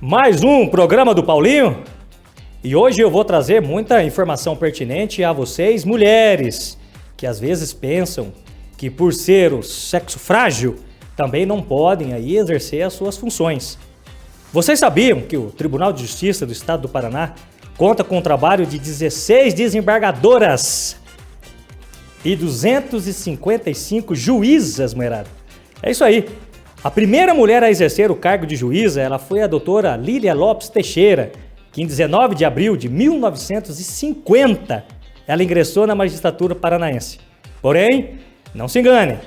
Mais um programa do Paulinho e hoje eu vou trazer muita informação pertinente a vocês, mulheres, que às vezes pensam que por ser o sexo frágil também não podem aí exercer as suas funções. Vocês sabiam que o Tribunal de Justiça do Estado do Paraná conta com um trabalho de 16 desembargadoras e 255 juízas, mulherada? É isso aí. A primeira mulher a exercer o cargo de juíza, ela foi a doutora Lília Lopes Teixeira, que em 19 de abril de 1950, ela ingressou na magistratura paranaense. Porém, não se engane,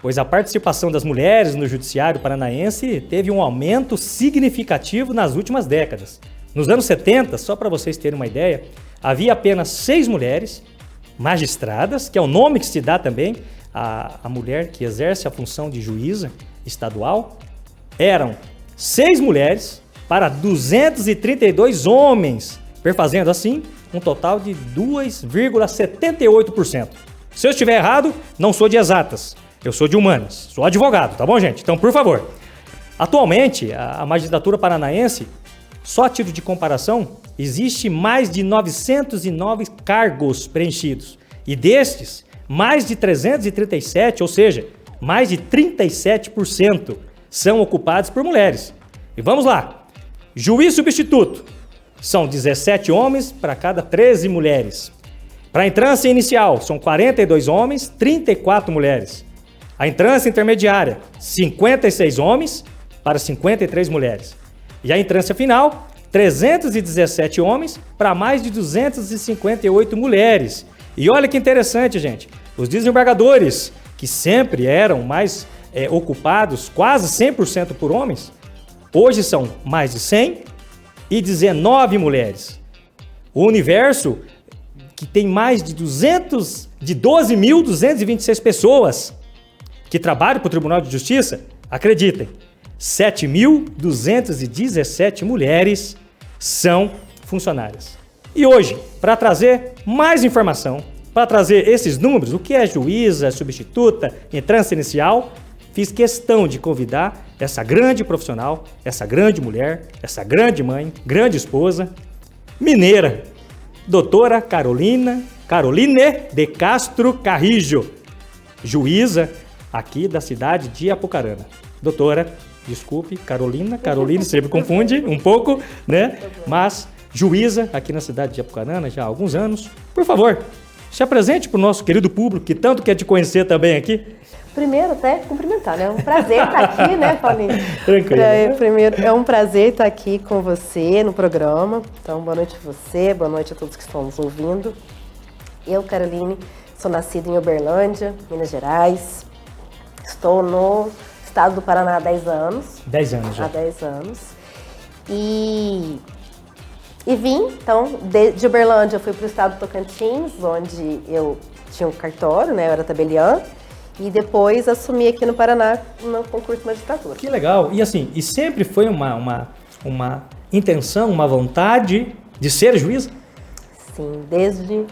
pois a participação das mulheres no judiciário paranaense teve um aumento significativo nas últimas décadas. Nos anos 70, só para vocês terem uma ideia, havia apenas 6 mulheres magistradas, que é o nome que se dá também à mulher que exerce a função de juíza estadual. Eram 6 mulheres para 232 homens, perfazendo assim um total de 2,78%. Se eu estiver errado, não sou de exatas, eu sou de humanas, sou advogado, tá bom, gente? Então, por favor. Atualmente, a magistratura paranaense, só a título de comparação, existe mais de 909 cargos preenchidos. E destes, mais de 337, ou seja, mais de 37% são ocupados por mulheres. E vamos lá. Juiz substituto. São 17 homens para cada 13 mulheres. Para a entrância inicial, são 42 homens, 34 mulheres. A entrância intermediária, 56 homens para 53 mulheres. E a entrância final, 317 homens para mais de 258 mulheres. E olha que interessante, gente. Os desembargadores, que sempre eram mais ocupados, quase 100% por homens, hoje são mais de 100 e 19 mulheres. O universo, que tem mais de 12.226 pessoas que trabalham para o Tribunal de Justiça, acreditem, 7.217 mulheres são funcionárias. E hoje, para trazer mais informação, para trazer esses números, o que é juíza, substituta, entrância inicial, fiz questão de convidar essa grande profissional, essa grande mulher, essa grande mãe, grande esposa, mineira, doutora Caroline de Castro Carrijo, juíza aqui da cidade de Apucarana. Doutora, desculpe, Caroline sempre confunde um pouco, né? Mas juíza aqui na cidade de Apucarana já há alguns anos. Por favor, se apresente para o nosso querido público que tanto quer te conhecer também aqui. Primeiro, até cumprimentar, né? É um prazer estar aqui, né, Paulinho? Tranquilo. Primeiro, é um prazer estar aqui com você no programa. Então, boa noite a você, boa noite a todos que estão nos ouvindo. Eu, Caroline, sou nascida em Uberlândia, Minas Gerais. Estou no estado do Paraná há 10 anos. 10 anos já. Há 10 anos. E vim, então, de Uberlândia eu fui para o estado do Tocantins, onde eu tinha um cartório, né? Eu era tabeliã. E depois assumi aqui no Paraná no concurso de magistratura. Que legal. E assim, e sempre foi uma intenção, uma vontade de ser juíza? Sim, desde...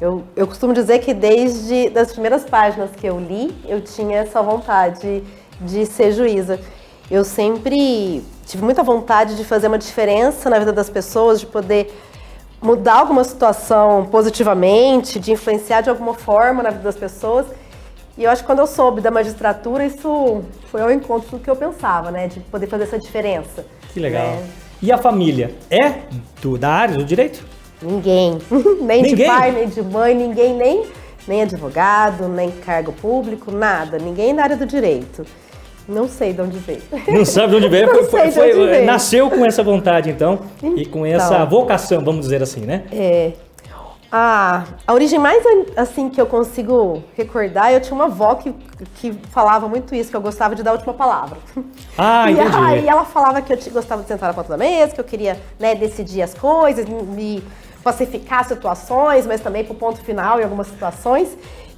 Eu costumo dizer que desde as primeiras páginas que eu li, eu tinha essa vontade de ser juíza. Eu sempre tive muita vontade de fazer uma diferença na vida das pessoas, de poder mudar alguma situação positivamente, de influenciar de alguma forma na vida das pessoas. E eu acho que quando eu soube da magistratura, isso foi ao encontro do que eu pensava, né? De poder fazer essa diferença. Que legal. E a família é da área do direito? Ninguém. Nem de pai, nem de mãe, ninguém, nem advogado, nem cargo público, nada. Ninguém na área do direito. Não sei de onde veio. Não sabe de onde veio? Veio. Nasceu com essa vontade, então, e com essa vocação, vamos dizer assim, né? A origem mais, assim, que eu consigo recordar, eu tinha uma avó que falava muito isso, que eu gostava de dar a última palavra. Entendi. E ela falava que eu gostava de sentar na ponta da mesa, que eu queria, né, decidir as coisas, me pacificar situações, mas também pro ponto final em algumas situações.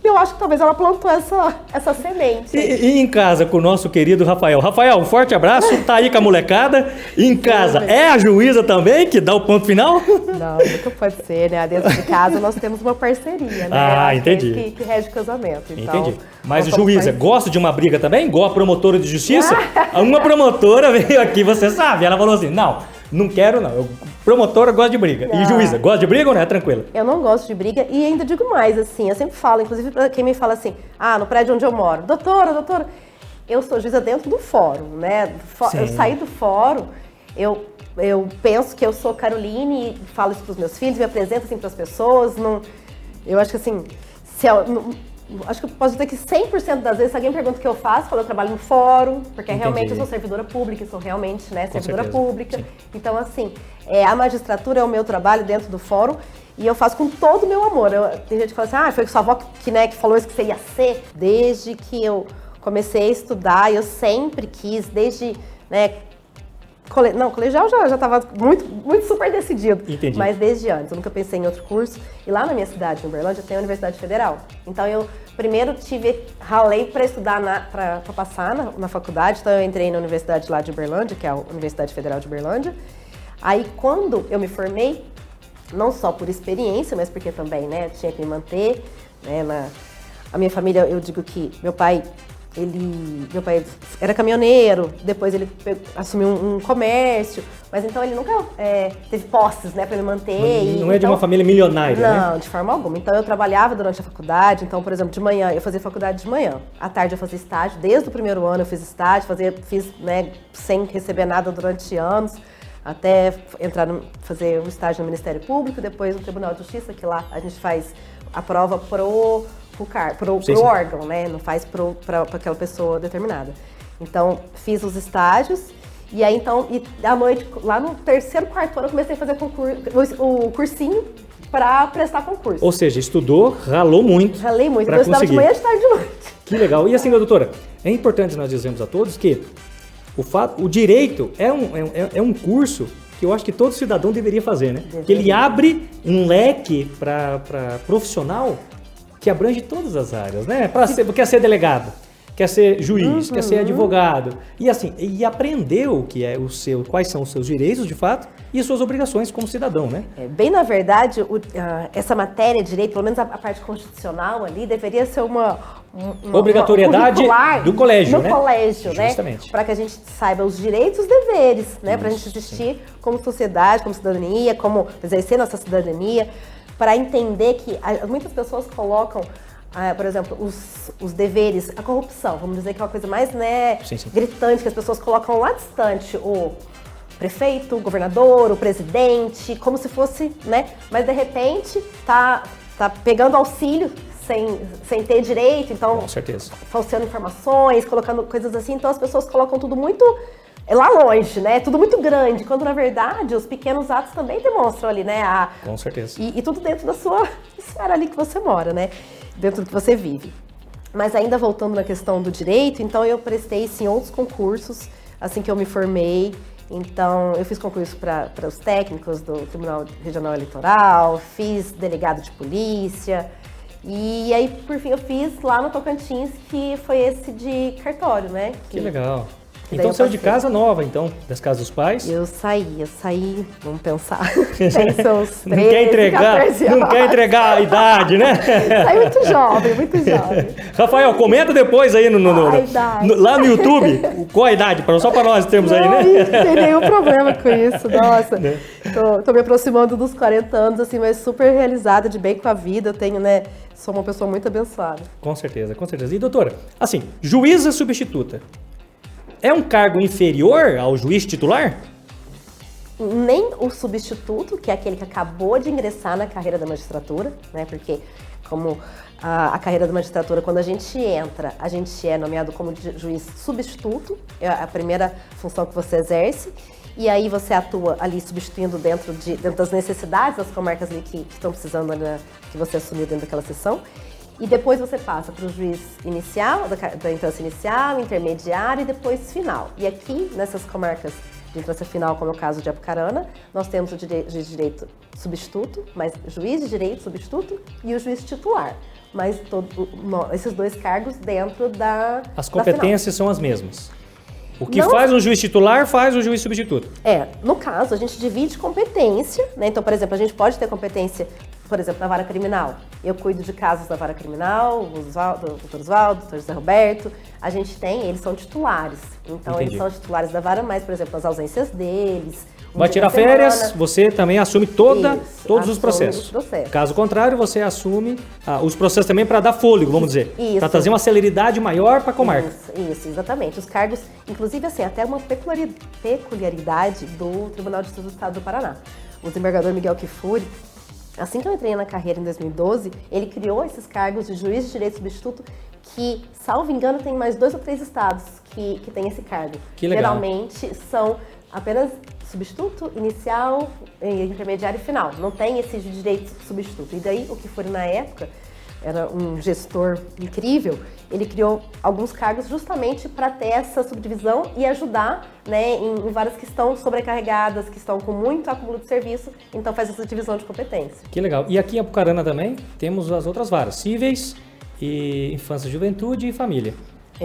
eu acho que talvez ela plantou essa semente. E em casa, com o nosso querido Rafael. Rafael, um forte abraço, tá aí com a molecada. Em casa, é a juíza também que dá o ponto final? Não, nunca pode ser, né? Dentro de casa nós temos uma parceria, né? Ah, entendi. Que rege o casamento. Então, entendi. Mas, juíza, gosta de uma briga também? Igual a promotora de justiça? Uma promotora veio aqui, você sabe, ela falou assim, não quero não, promotora gosta de briga. E juíza, gosta de briga ou não? É tranquila? Eu não gosto de briga e ainda digo mais, assim, eu sempre falo, inclusive pra quem me fala assim, no prédio onde eu moro, doutora, eu sou juíza dentro do fórum, né? Eu saí do fórum, eu penso que eu sou Caroline, falo isso pros meus filhos, me apresento assim pras pessoas, eu acho que assim, acho que eu posso dizer que 100% das vezes, se alguém pergunta o que eu faço, eu falo, eu trabalho no fórum, porque realmente eu sou servidora pública, sou realmente, né, servidora pública. Sim. Então, assim, a magistratura é o meu trabalho dentro do fórum e eu faço com todo o meu amor. Tem gente que fala assim, foi sua avó que falou isso que você ia ser. Desde que eu comecei a estudar, eu sempre quis, desde, né, colegial já estava muito, muito super decidido. Entendi. Mas desde antes, eu nunca pensei em outro curso. E lá na minha cidade, em Uberlândia, tem a Universidade Federal. Então eu primeiro ralei para estudar, para passar na faculdade. Então eu entrei na universidade lá de Uberlândia, que é a Universidade Federal de Uberlândia. Aí quando eu me formei, não só por experiência, mas porque também, né, tinha que me manter, né, a minha família, eu digo que meu pai era caminhoneiro, depois ele assumiu um comércio, mas então ele nunca teve posses, né, para me manter. Não é de uma família milionária, né? Não, de forma alguma. Então eu trabalhava durante a faculdade, então, por exemplo, de manhã, eu fazia faculdade de manhã, à tarde eu fazia estágio, desde o primeiro ano eu fiz estágio, fiz, né, sem receber nada durante anos, até fazer um estágio no Ministério Público, depois no Tribunal de Justiça, que lá a gente faz a prova pro órgão, né? Não faz para aquela pessoa determinada. Então, fiz os estágios e aí então, à noite, lá no terceiro, quarto ano, eu comecei a fazer o cursinho para prestar concurso. Ou seja, estudou, ralou muito. Ralei muito, então eu estudava de manhã, de tarde e de noite. Que legal. E assim, doutora, é importante nós dizermos a todos que o direito é um curso que eu acho que todo cidadão deveria fazer, né? Que ele abre um leque para profissional que abrange todas as áreas, né? Quer ser delegado, quer ser juiz, quer ser advogado. E assim, aprender o que é quais são os seus direitos, de fato, e as suas obrigações como cidadão, né? Bem, na verdade, essa matéria de direito, pelo menos a parte constitucional ali, deveria ser uma obrigatoriedade do colégio, né? No colégio, né? Justamente. Para que a gente saiba os direitos e os deveres, né? Para a gente existir como sociedade, como cidadania, como exercer nossa cidadania. Para entender que muitas pessoas colocam, por exemplo, os deveres, a corrupção, vamos dizer que é uma coisa mais, né, gritante, que as pessoas colocam lá distante o prefeito, o governador, o presidente, como se fosse, né, mas de repente tá pegando auxílio sem ter direito, então, com certeza, falseando informações, colocando coisas assim, então as pessoas colocam tudo muito lá longe, né? Tudo muito grande, quando na verdade os pequenos atos também demonstram ali, né? Com certeza. E tudo dentro da sua esfera ali que você mora, né? Dentro do que você vive. Mas ainda voltando na questão do direito, então eu prestei sim outros concursos assim que eu me formei. Então eu fiz concurso para os técnicos do Tribunal Regional Eleitoral, fiz delegado de polícia. E aí, por fim, eu fiz lá no Tocantins, que foi esse de cartório, né? Que legal. Então saiu de casa nova, então, das casas dos pais? Eu saí, vamos pensar, tem seus 13, não quer entregar a idade, né? Saí muito jovem. Rafael, comenta depois aí lá no YouTube, qual a idade, só para nós termos aí, né? Não tem nenhum problema com isso, nossa. Tô me aproximando dos 40 anos, assim, mas super realizada, de bem com a vida, eu tenho, né, sou uma pessoa muito abençoada. Com certeza. E doutora, assim, juíza substituta. É um cargo inferior ao juiz titular? Nem o substituto, que é aquele que acabou de ingressar na carreira da magistratura, né? Porque como a carreira da magistratura, quando a gente entra, a gente é nomeado como juiz substituto, é a primeira função que você exerce, e aí você atua ali substituindo dentro das necessidades das comarcas ali que estão precisando, né, que você assumiu dentro daquela sessão. E depois você passa para o juiz inicial, da instância inicial, intermediário e depois final. E aqui, nessas comarcas de instância final, como é o caso de Apucarana, nós temos o juiz de direito substituto, mas juiz de direito substituto e o juiz titular. Mas esses dois cargos dentro da As competências são as mesmas. O que Não- faz um juiz titular, faz o juiz substituto. No caso, a gente divide competência, né? Então, por exemplo, a gente pode ter competência, por exemplo, na vara criminal. Eu cuido de casos da vara criminal, o doutor Oswaldo, o doutor José Roberto. A gente tem, eles são titulares. Então, Entendi. eles são titulares da vara, mas, por exemplo, as ausências deles. Vai dia tirar da semana. férias, você também assume Isso, todos os assume processos. os processos. Caso contrário, você assume os processos também para dar fôlego, vamos dizer. Isso. Para trazer uma celeridade maior para a comarca. Isso, exatamente. Os cargos, inclusive, assim, até uma peculiaridade do Tribunal de Justiça do Estado do Paraná. O desembargador Miguel Kifuri, assim que eu entrei na carreira em 2012, ele criou esses cargos de juiz de direito substituto que, salvo engano, tem mais 2 ou 3 estados que tem esse cargo. Que legal. Geralmente são apenas substituto, inicial, intermediário e final. Não tem esse de direito substituto. E daí, o Kifuri, na época, era um gestor incrível, ele criou alguns cargos justamente para ter essa subdivisão e ajudar, né, em varas que estão sobrecarregadas, que estão com muito acúmulo de serviço, então faz essa divisão de competência. Que legal. E aqui em Apucarana também temos as outras varas, cíveis, e infância, juventude e família.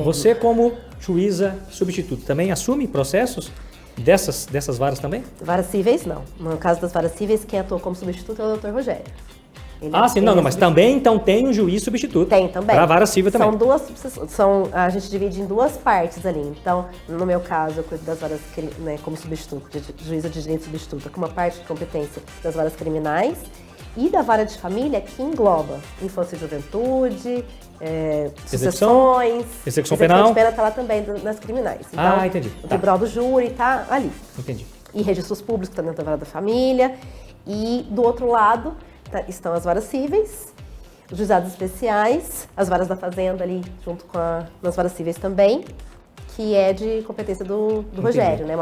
Você, como juíza substituto, também assume processos dessas varas também? Varas cíveis, não. No caso das varas cíveis, quem atuou como substituto é o Dr. Rogério. Ele Sim, não, mas também então tem um juiz substituto. Tem também. Para a vara civil também. A gente divide em 2 partes ali. Então, no meu caso, eu cuido das varas, né, como substituto, juíza de direito substituto, com uma parte de competência das varas criminais e da vara de família, que engloba infância e juventude, sucessões, execução penal. de pena está lá também nas criminais. Então, Entendi. O tribunal do júri está ali. Entendi. E registros públicos está dentro da vara da família. E do outro lado estão as varas cíveis, os juizados especiais, as varas da fazenda ali junto com nas varas cíveis também, que é de competência do Rogério, né,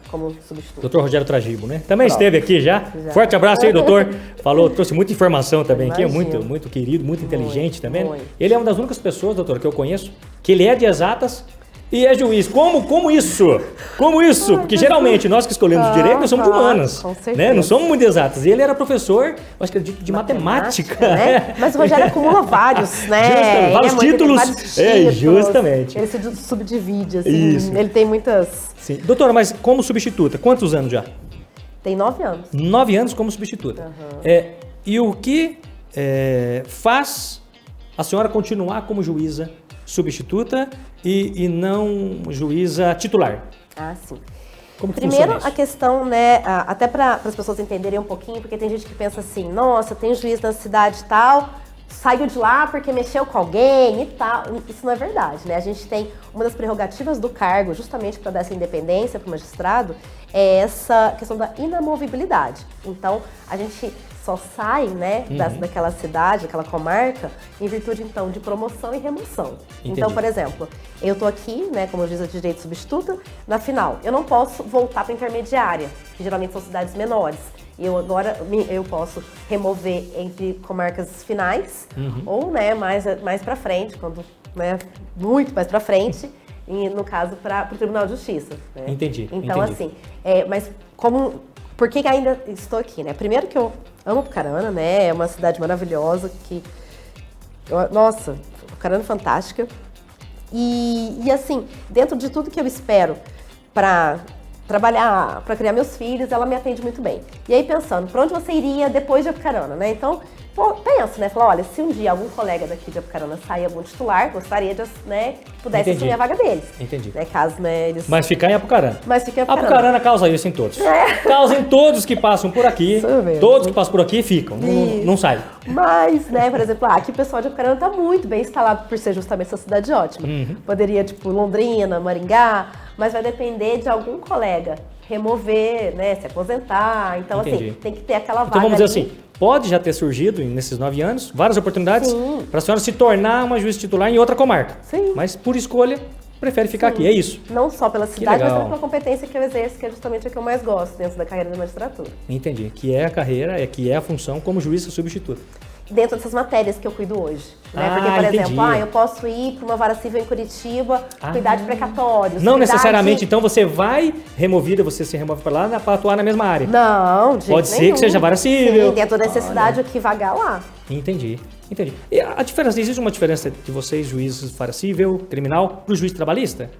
como substituto. Doutor Rogério Tragibo, né? Também Pronto. esteve aqui já. Forte abraço aí, doutor. Falou, trouxe muita informação também aqui, Imagino. muito querido, muito inteligente também. muito. Ele é uma das únicas pessoas, doutor, que eu conheço, que ele é de exatas e é juiz. Como isso? Como isso? Porque geralmente nós que escolhemos direito, nós somos de humanas, com certeza. né? Não somos muito exatas. E ele era professor, eu acho que de matemática. Né? Mas o Rogério acumula vários, né? Justamente, vários títulos. Justamente. Ele se subdivide, assim. Isso. Ele tem muitas... Sim. Doutora, mas como substituta, quantos anos já? Tem 9 anos. 9 anos como substituta. E o que faz a senhora continuar como juíza substituta e não juíza titular? Sim. Como que Primeiro, funciona a isso? questão, né, até para as pessoas entenderem um pouquinho, porque tem gente que pensa assim, nossa, tem juiz na cidade tal, saiu de lá porque mexeu com alguém e tal. Isso não é verdade, né? A gente tem uma das prerrogativas do cargo, justamente para dar essa independência para o magistrado, é essa questão da inamovibilidade. Então, a gente só sai, né, daquela cidade, daquela comarca, em virtude, então, de promoção e remoção. Entendi. Então, por exemplo, eu tô aqui, né, como juíza de direito substituta, na final. Eu não posso voltar para intermediária, que geralmente são cidades menores. Agora eu posso remover entre comarcas finais ou, né, mais para frente, quando, né, muito mais para frente, e no caso para o Tribunal de Justiça. Né? Entendi. Então, assim, mas por que ainda estou aqui, né? Primeiro que eu amo Apucarana, né? É uma cidade maravilhosa que... Nossa, Apucarana é fantástica. E assim, dentro de tudo que eu espero para trabalhar, para criar meus filhos, ela me atende muito bem. E aí pensando, para onde você iria depois de Apucarana, né? Então, penso, né? Fala, olha, se um dia algum colega daqui de Apucarana sair algum titular, gostaria de, né, que pudesse assumir a vaga deles. Entendi. Né, caso, né, eles... Mas ficar em Apucarana. Mas fica em Apucarana. Apucarana causa isso em todos. Causa em todos que passam por aqui. Isso mesmo. Todos que passam por aqui ficam. Não saem. Mas, né, por exemplo, aqui o pessoal de Apucarana está muito bem instalado por ser justamente essa cidade ótima. Poderia, tipo, Londrina, Maringá, mas vai depender de algum colega remover, né, se aposentar. Então, Entendi. assim, tem que ter aquela vaga. Então vamos dizer ali. assim, pode já ter surgido nesses 9 anos várias oportunidades para a senhora se tornar uma juiz titular em outra comarca. Sim. Mas por escolha prefere ficar aqui, é isso? Não só pela cidade, mas legal. também pela competência que eu exerço, que é justamente a que eu mais gosto dentro da carreira da magistratura. Entendi. Que é a carreira, que é a função como juíza substituta. dentro dessas matérias que eu cuido hoje. Né? Porque, por entendi. exemplo, eu posso ir para uma vara civil em Curitiba, cuidar de precatórios. Não necessariamente, então, você vai removida, você se remove para lá para atuar na mesma área. Não, de jeito Pode ser nenhum. que seja vara civil. Sim, tem toda a necessidade que vagar lá. Entendi. E a diferença, existe uma diferença de vocês, juízes vara civil, criminal, para o juiz trabalhista?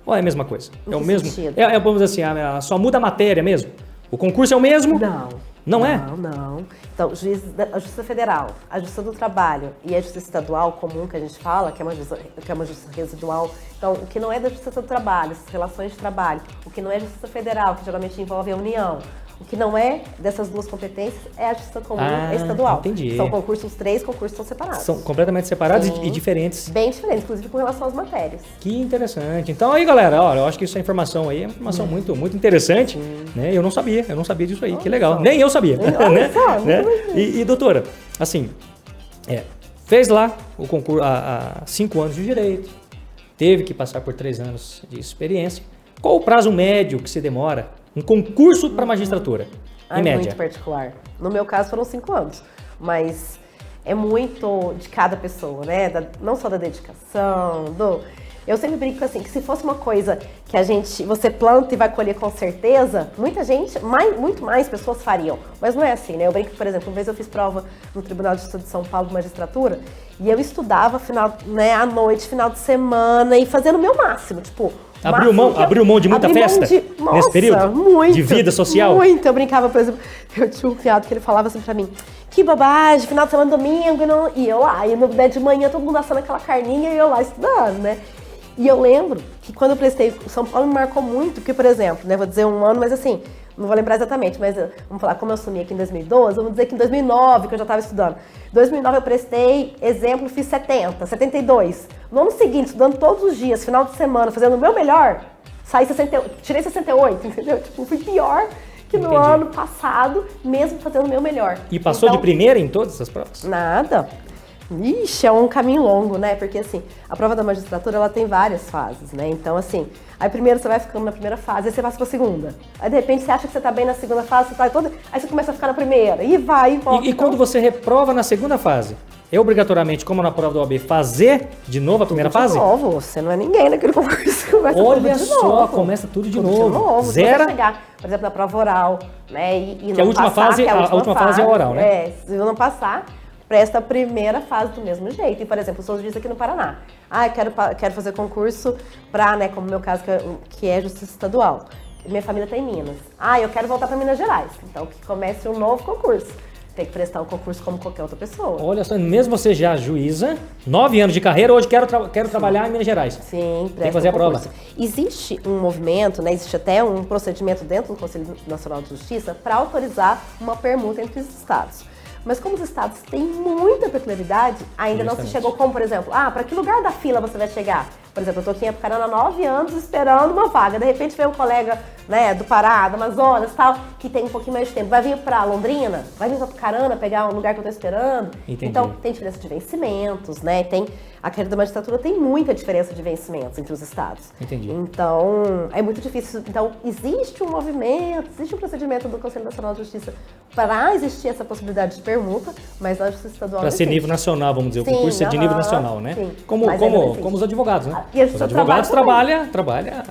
Ou é a mesma coisa? Em É o que mesmo? sentido? Vamos dizer assim, só muda a matéria mesmo? O concurso é o mesmo? Não. Não é? Não. Então, a Justiça Federal, a Justiça do Trabalho e a Justiça Estadual comum que a gente fala, que é uma justiça residual. Então, o que não é da Justiça do Trabalho, essas relações de trabalho, o que não é Justiça Federal, que geralmente envolve a União, o que não é dessas duas competências é a Justiça Comum e Estadual. Entendi. São concursos, 3 concursos são separados. São completamente separados Sim. e diferentes. Bem diferentes, inclusive com relação às matérias. Que interessante. Então aí, galera, olha, eu acho que essa informação aí é uma informação muito, muito interessante. Né? Eu não sabia disso aí. Que legal. Nem eu sabia. Né? Né? E, doutora, assim, fez lá o concurso há 5 anos de direito, teve que passar por 3 anos de experiência. Qual o prazo médio que se demora um concurso para magistratura, em média? Muito particular. No meu caso foram 5 anos, mas é muito de cada pessoa, né? Não só da dedicação, Eu sempre brinco assim, que se fosse uma coisa que você planta e vai colher com certeza, muita gente, muito mais pessoas fariam. Mas não é assim, né? Eu brinco, por exemplo, uma vez eu fiz prova no Tribunal de Justiça de São Paulo de Magistratura e eu estudava à noite, final de semana e fazendo o meu máximo, tipo... Abriu mão de muita festa nesse período? Muito, de vida social? Muito. Eu brincava, por exemplo, eu tinha um cunhado que ele falava assim pra mim, que bobagem, final de semana, domingo, e eu lá, e no dia de manhã todo mundo assando aquela carninha e eu lá estudando, né? E eu lembro que quando eu prestei, o São Paulo me marcou muito, porque, por exemplo, né, vou dizer um ano, mas assim, não vou lembrar exatamente, mas vamos falar, como eu assumi aqui em 2012, vamos dizer que em 2009, que eu já estava estudando. Em 2009 eu prestei, exemplo, fiz 70, 72. No ano seguinte, estudando todos os dias, final de semana, fazendo o meu melhor, tirei 68, entendeu? Tipo, fui pior que no ano passado, mesmo fazendo o meu melhor. E passou de primeira em todas as provas? Nada. Ixi, é um caminho longo, né? Porque, assim, a prova da magistratura, ela tem várias fases, né? Então, assim, aí primeiro você vai ficando na primeira fase, aí você passa pra segunda. Aí, de repente, você acha que você tá bem na segunda fase, aí você começa a ficar na primeira, e vai, e volta. E quando você reprova na segunda fase, é obrigatoriamente, como na prova do OAB, fazer de novo a primeira fase? De novo, você não é ninguém naquele concurso, começa Olha tudo de só, novo. começa tudo de Tudo novo. Zera. Você chegar, por exemplo, na prova oral, né? E que a última fase é a oral, né? Se eu não passar, presta a primeira fase do mesmo jeito. E, por exemplo, eu sou juiz aqui no Paraná. Quero fazer concurso para, né, como no meu caso, que é Justiça Estadual. Minha família está em Minas. Eu quero voltar para Minas Gerais. Então, que comece um novo concurso. Tem que prestar um concurso como qualquer outra pessoa. Olha só, mesmo você já juíza, 9 anos de carreira, hoje quero trabalhar em Minas Gerais. Sim, tem que fazer a prova. Existe um movimento, né, existe até um procedimento dentro do Conselho Nacional de Justiça para autorizar uma permuta entre os estados. Mas como os estados têm muita peculiaridade, ainda não se chegou como, por exemplo, para que lugar da fila você vai chegar? Por exemplo, eu estou aqui em Apucarana há 9 anos esperando uma vaga. De repente vem um colega, né, do Pará, do Amazonas, tal, que tem um pouquinho mais de tempo. Vai vir para Londrina? Vai vir para Apucarana pegar um lugar que eu estou esperando? Entendi. Então, tem diferença de vencimentos, né? A carreira da magistratura tem muita diferença de vencimentos entre os estados. Entendi. Então, é muito difícil. Então, existe um movimento, existe um procedimento do Conselho Nacional de Justiça para existir essa possibilidade de permuta, mas na Justiça Estadual para ser nível nacional, vamos dizer, o concurso é de nível nacional, né? Sim, como os advogados, né? E os advogados trabalham,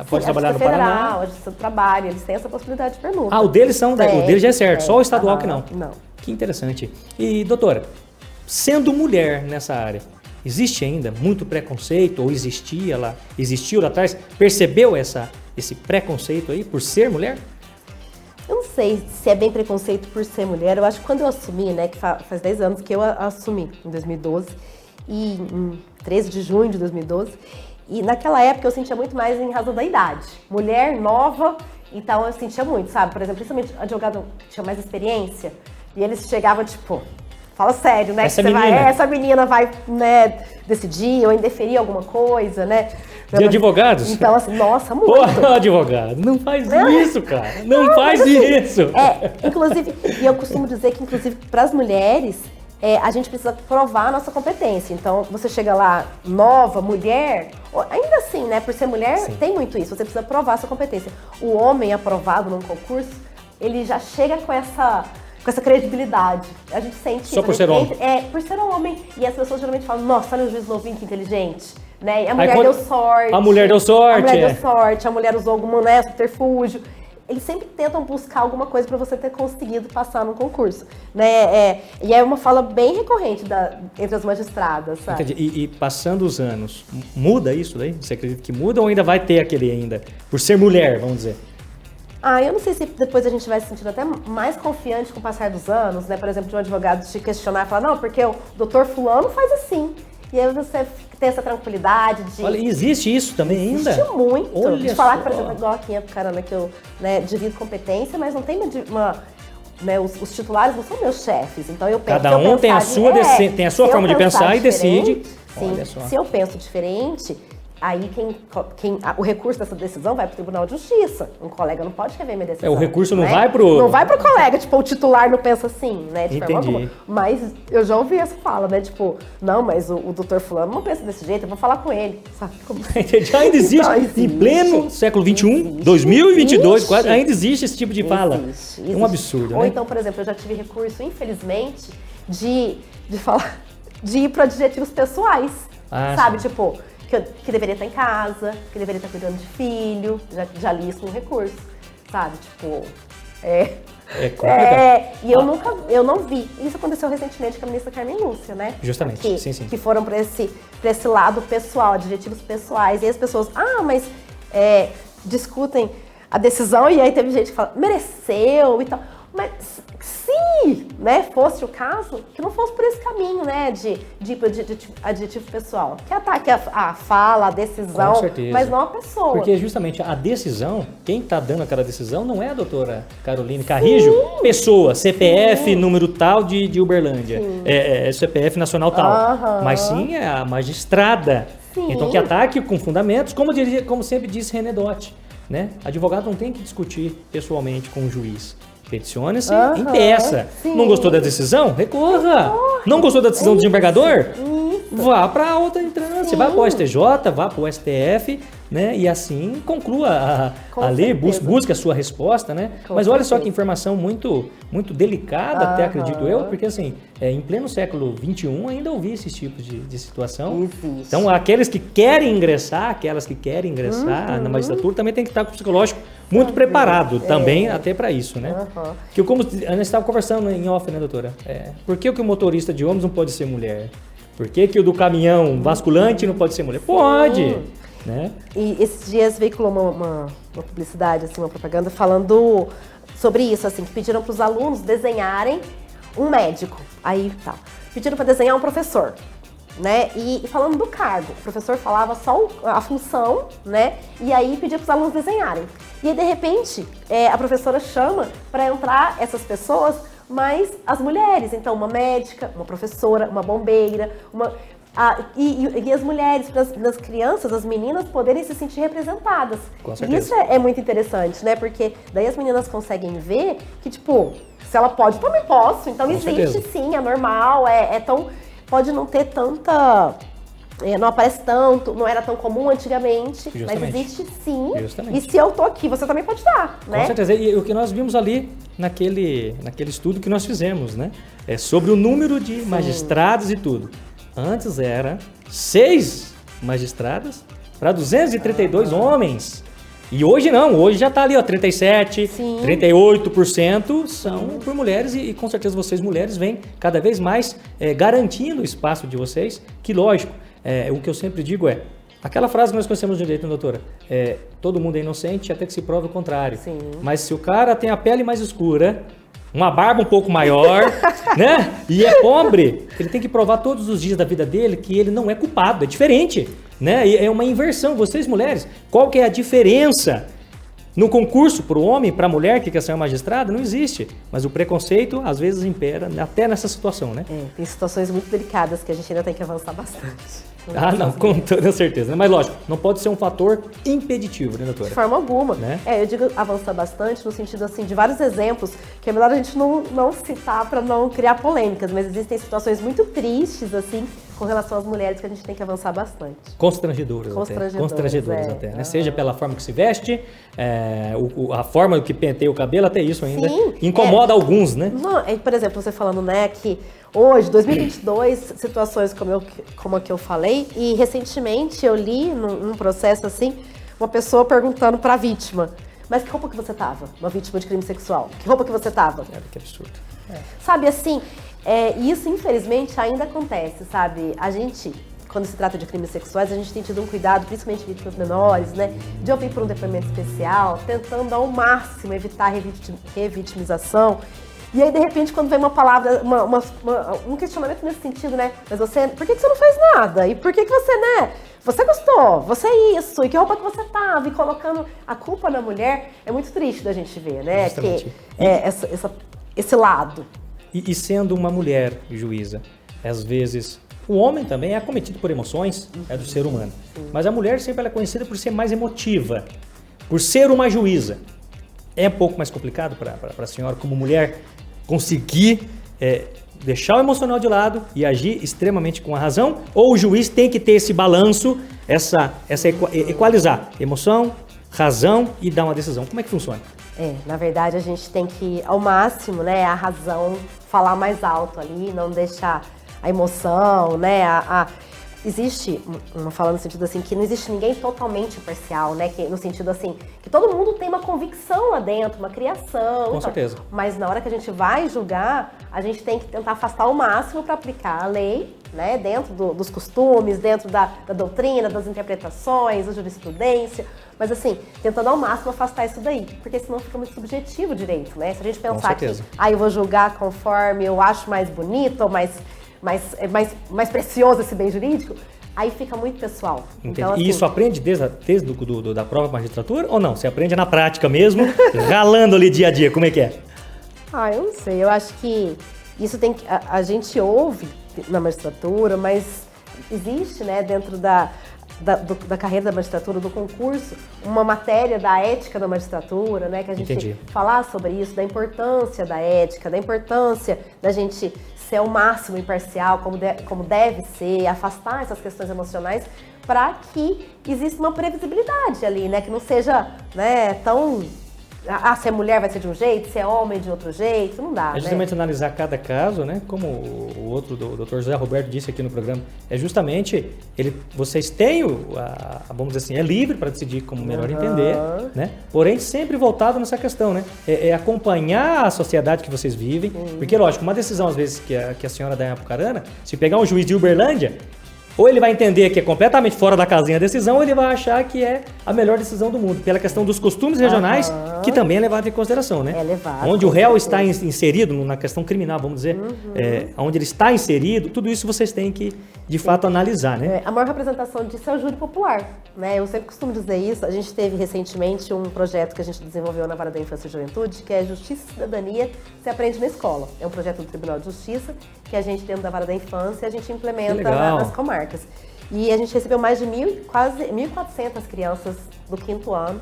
pode trabalhar no Paraná. A Justiça do Trabalho, eles têm essa possibilidade de permuta. O deles o deles já é certo, só o estadual que não. Não. Que interessante. E, doutora, sendo mulher nessa área, existe ainda muito preconceito, ou existiu lá atrás? Percebeu esse preconceito aí por ser mulher? Eu não sei se é bem preconceito por ser mulher. Eu acho que quando eu assumi, né, que faz 10 anos que eu assumi, em 2012, e em 13 de junho de 2012, e naquela época eu sentia muito mais em razão da idade. Mulher nova, então eu sentia muito, sabe? Por exemplo, principalmente advogado que tinha mais experiência, e eles chegavam tipo... Fala sério, né? Essa menina vai, né, decidir ou indeferir alguma coisa, né? De advogados? Então, assim, nossa, muito. Pô, advogado, não faz isso, cara. Não faz isso. Inclusive, e eu costumo dizer que, inclusive, para as mulheres, a gente precisa provar a nossa competência. Então, você chega lá, nova, mulher, ainda assim, né, por ser mulher, Sim. tem muito isso. Você precisa provar a sua competência. O homem aprovado num concurso, ele já chega com essa com essa credibilidade. A gente sente Só por ser homem. Por ser um homem. E as pessoas geralmente falam, nossa, olha o juiz novinho, que inteligente. Né? E a Aí mulher deu sorte. A mulher deu sorte. A mulher deu sorte, a mulher usou algum subterfúgio. Eles sempre tentam buscar alguma coisa para você ter conseguido passar no concurso. Né? E é uma fala bem recorrente entre as magistradas, sabe? Entendi. E passando os anos, muda isso daí? Você acredita que muda ou ainda vai ter aquele ainda? Por ser mulher, vamos dizer. Eu não sei se depois a gente vai se sentindo até mais confiante com o passar dos anos, né? Por exemplo, de um advogado te questionar e falar, não, porque o doutor fulano faz assim. E aí você tem essa tranquilidade de... Olha, existe isso também ainda? Existe muito. Olha de falar que, só. por exemplo, igual aqui em Carana, que eu divido competência, mas não tem os titulares não são meus chefes. Então eu penso... Cada um tem a sua forma de pensar e decide. Sim, Olha só. se eu penso diferente... Aí o recurso dessa decisão vai para o Tribunal de Justiça. Um colega não pode rever minha decisão. O recurso não né? vai pro... Não vai pro colega, tipo, o titular não pensa assim, né? De forma Entendi. alguma. Mas eu já ouvi essa fala, né? Tipo, não, mas o doutor fulano não pensa desse jeito, eu vou falar com ele. Sabe como... Já ainda existe, Então, existe. Em pleno século XXI, Existe. 2022, quase, Existe. ainda existe esse tipo de fala. Existe. É um absurdo, Ou né? então, por exemplo, eu já tive recurso, infelizmente, de ir para adjetivos pessoais. Sabe, sim. tipo... Que deveria estar em casa, que deveria estar cuidando de filho, já li isso no recurso, sabe? Tipo, É complicado. E eu não vi. Isso aconteceu recentemente com a ministra Carmen Lúcia, né? Justamente, sim. Que foram para esse lado pessoal, adjetivos pessoais, e as pessoas, mas discutem a decisão, e aí teve gente que fala, mereceu e tal. Mas se, né, fosse o caso, que não fosse por esse caminho, né, de adjetivo pessoal. Que ataque a fala, a decisão, Com certeza. mas não a pessoa. Porque justamente a decisão, quem está dando aquela decisão não é a doutora Caroline Carrijo, pessoa, CPF, número tal de Uberlândia, CPF nacional tal, mas sim é a magistrada. Sim. Então que ataque com fundamentos, como sempre disse René Dotti, né? Advogado não tem que discutir pessoalmente com o juiz. Peticione-se, impeça. Sim. Não gostou da decisão? Recorra. Não gostou da decisão do desembargador? Vá para outra instância, vá para o STJ, vá para o STF, né? E assim conclua a lei, busque a sua resposta, né? Mas olha só que informação muito, muito delicada, até acredito eu, porque assim, em pleno século XXI ainda ouvi esses tipos de situação. Existe. Então, aquelas que querem ingressar na magistratura também tem que estar com o psicológico muito preparado também, até para isso, né? Que como a gente estava conversando em off, né, doutora? Por que o motorista de ônibus não pode ser mulher? Por que o do caminhão basculante não pode ser mulher? Pode! Né? E esses dias veiculou uma publicidade, assim, uma propaganda falando sobre isso, assim, que pediram para os alunos desenharem um médico. Aí tá. Pediram para desenhar um professor. Né? E falando do cargo, o professor falava só a função, né? E aí pedia para os alunos desenharem. E aí, de repente, a professora chama para entrar essas pessoas, mas as mulheres. Então, uma médica, uma professora, uma bombeira, e as mulheres, para as crianças, as meninas poderem se sentir representadas. Com certeza. E isso é muito interessante, né? Porque daí as meninas conseguem ver que, tipo, se ela pode, eu também posso. Então, Com existe certeza. sim, é normal, pode não ter tanta... não aparece tanto, não era tão comum antigamente, Justamente. mas existe sim. Justamente. E se eu tô aqui, você também pode dar, né? Com certeza. E o que nós vimos ali naquele estudo que nós fizemos, né? É sobre o número de magistrados e tudo. Antes era 6 magistradas para 232 homens. E hoje não, hoje já está ali, ó, 37%, Sim. 38% são por mulheres e com certeza vocês mulheres vêm cada vez mais garantindo o espaço de vocês, que lógico, o que eu sempre digo aquela frase que nós conhecemos no direito, né, doutora? Todo mundo é inocente até que se prove o contrário. Sim. Mas se o cara tem a pele mais escura, uma barba um pouco maior, né? E é pobre, ele tem que provar todos os dias da vida dele que ele não é culpado, é diferente, né? E é uma inversão. Vocês mulheres, qual que é a diferença no concurso para o homem, para a mulher que quer ser uma magistrada? Não existe. Mas o preconceito às vezes impera até nessa situação, né? Tem situações muito delicadas que a gente ainda tem que avançar bastante. Não, com toda certeza. Mas lógico, não pode ser um fator impeditivo, né, doutora? De forma alguma. Né? Eu digo avançar bastante no sentido assim de vários exemplos, que é melhor a gente não citar para não criar polêmicas, mas existem situações muito tristes, assim, com relação às mulheres que a gente tem que avançar bastante. Constrangedoras até, né? Seja pela forma que se veste, a forma que penteia o cabelo, até isso ainda incomoda alguns, né? Não, por exemplo, você falando, né, que hoje, 2022, situações como a que eu falei, e recentemente eu li num processo assim, uma pessoa perguntando para a vítima, mas que roupa que você tava? Uma vítima de crime sexual. Que roupa que você tava? Que absurdo. Sabe, assim, isso infelizmente ainda acontece, sabe? A gente, quando se trata de crimes sexuais, a gente tem tido um cuidado, principalmente vítimas menores, né? De ouvir por um depoimento especial, tentando ao máximo evitar revitimização. E aí, de repente, quando vem uma palavra, um questionamento nesse sentido, né? Mas você, por que você não fez nada? E por que você, né? Você gostou, você é isso, e que roupa que você tava? E colocando a culpa na mulher, é muito triste da gente ver, né? Justamente. Que esse lado. E sendo uma mulher juíza, às vezes o homem também é acometido por emoções, é do ser humano. Mas a mulher sempre ela é conhecida por ser mais emotiva, por ser uma juíza. É um pouco mais complicado para a senhora, como mulher, conseguir deixar o emocional de lado e agir extremamente com a razão? Ou o juiz tem que ter esse balanço, equalizar emoção, razão e dar uma decisão? Como é que funciona? Na verdade, a gente tem que, ao máximo, né, a razão falar mais alto ali, não deixar a emoção, né, existe, falando no sentido assim, que não existe ninguém totalmente imparcial, né, no sentido assim, que todo mundo tem uma convicção lá dentro, uma criação. Com certeza. Mas na hora que a gente vai julgar, a gente tem que tentar afastar ao máximo para aplicar a lei, né, dentro dos costumes, dentro da doutrina, das interpretações, da jurisprudência, mas assim, tentando ao máximo afastar isso daí, porque senão fica muito subjetivo o direito, né? Se a gente pensar que, eu vou julgar conforme eu acho mais bonito ou mais precioso esse bem jurídico, aí fica muito pessoal. Então, assim, e isso aprende desde da prova de magistratura ou não? Você aprende na prática mesmo, ralando ali dia a dia, como é que é? Eu não sei, eu acho que isso tem que... A gente ouve na magistratura, mas existe, né, dentro da carreira da magistratura, do concurso, uma matéria da ética da magistratura, né, que a gente tem que falar sobre isso, da importância da ética, da importância da gente ser ao máximo imparcial, como deve ser, afastar essas questões emocionais, para que exista uma previsibilidade ali, né, que não seja, né, tão... se é mulher vai ser de um jeito, se é homem de outro jeito, não dá, É justamente analisar cada caso, né? Como o outro, o Dr. José Roberto disse aqui no programa, é justamente, vocês têm, vamos dizer assim, é livre para decidir como melhor entender, né? Porém, sempre voltado nessa questão, né? É acompanhar a sociedade que vocês vivem, porque, lógico, uma decisão, às vezes, que a senhora dá em Apucarana, se pegar um juiz de Uberlândia, ou ele vai entender que é completamente fora da casinha a decisão, ou ele vai achar que é a melhor decisão do mundo, pela questão dos costumes regionais, que também é levado em consideração, né? É levado. Onde o réu está inserido na questão criminal, vamos dizer, onde ele está inserido, tudo isso vocês têm que, de fato, analisar, né? A maior representação disso é o júri popular, né? Eu sempre costumo dizer isso. A gente teve recentemente um projeto que a gente desenvolveu na Vara da Infância e Juventude, que é Justiça e Cidadania se aprende na escola. É um projeto do Tribunal de Justiça que a gente, dentro da Vara da Infância, a gente implementa nas comarcas. E a gente recebeu mais de quase 1.400 crianças do 5º ano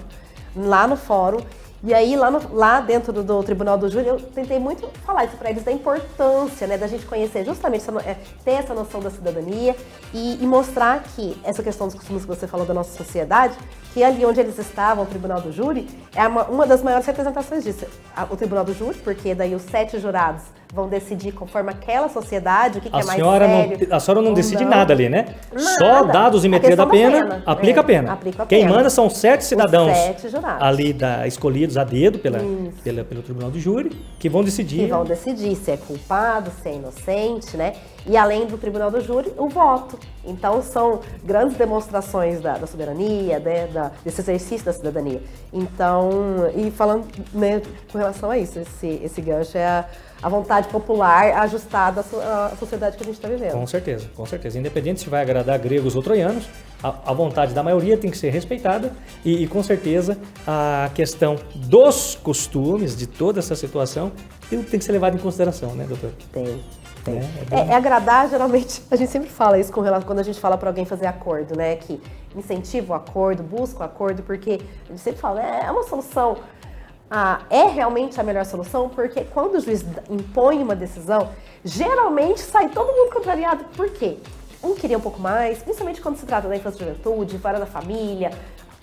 lá no fórum. E aí, lá dentro do Tribunal do Júri, eu tentei muito falar isso para eles, da importância, né, da gente conhecer justamente, ter essa noção da cidadania e mostrar que essa questão dos costumes que você falou da nossa sociedade, que ali onde eles estavam, o Tribunal do Júri, é uma das maiores representações disso. O Tribunal do Júri, porque daí os 7 jurados vão decidir conforme aquela sociedade, o que é mais sério. A senhora não decide nada ali, né? Nada. Só dá dosimetria da pena, aplica a pena. Aplica a Quem pena. manda são 7 cidadãos 7 jurados. ali escolhidos a dedo pelo Tribunal do Júri, que vão decidir. Que vão decidir se é culpado, se é inocente, né? E além do Tribunal do Júri, o voto. Então são grandes demonstrações da soberania, né? Desse exercício da cidadania. Então, e falando, né, com relação a isso, esse gancho é a vontade popular ajustada à sociedade que a gente está vivendo. Com certeza, com certeza. Independente se vai agradar gregos ou troianos, a vontade da maioria tem que ser respeitada e com certeza a questão dos costumes, de toda essa situação, tem que ser levado em consideração, né, doutor? Tem. Agradar, geralmente, a gente sempre fala isso quando a gente fala para alguém fazer acordo, né? Que incentiva o acordo, busca o acordo, porque a gente sempre fala, é uma solução... é realmente a melhor solução, porque quando o juiz impõe uma decisão, geralmente sai todo mundo contrariado. Por quê? um queria um pouco mais, principalmente quando se trata da infância e juventude, fora da família.